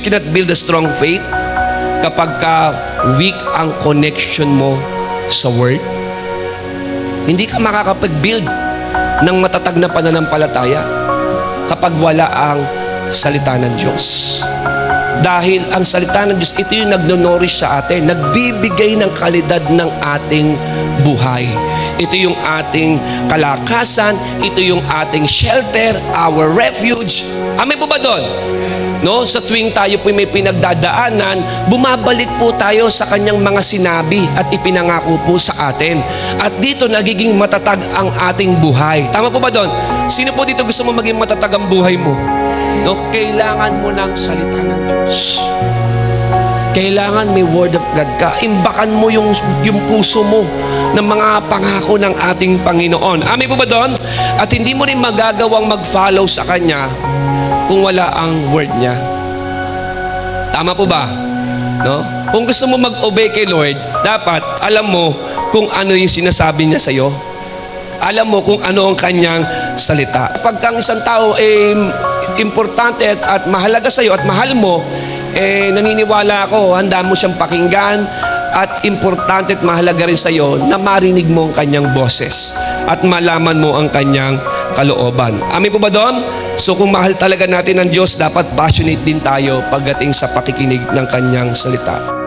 you cannot build a strong faith kapag weak ang connection mo sa Word. Hindi ka makakapag-build ng matatag na pananampalataya kapag wala ang salita ng Diyos. Dahil ang salita ng Diyos, ito yung nagno-nourish sa atin, nagbibigay ng kalidad ng ating buhay. Ito yung ating kalakasan, ito yung ating shelter, our refuge. Amen po ba doon? No, sa tuwing tayo po may pinagdadaanan, bumabalik po tayo sa kanyang mga sinabi at ipinangako po sa atin. At dito nagiging matatag ang ating buhay. Tama po ba doon? Sino po dito gusto mo maging matatag ang buhay mo? No, kailangan mo ng salita ng Diyos. Kailangan may word of God ka. Imbakan mo yung puso mo ng mga pangako ng ating Panginoon. Amen po ba doon? At hindi mo rin magagawang mag-follow sa Kanya kung wala ang word niya. Tama po ba? No? Kung gusto mo mag-obey kay Lord, dapat alam mo kung ano yung sinasabi niya sa iyo. Alam mo kung ano ang kanyang salita. Pag ang isang tao importante at mahalaga sa iyo at mahal mo, naniniwala ako, handa mo siyang pakinggan at importante at mahalaga rin sa iyo na marinig mo ang kanyang boses at malaman mo ang kanyang kalooban. Amin po ba doon? So kung mahal talaga natin ang Diyos, dapat passionate din tayo pagdating sa pakikinig ng kanyang salita.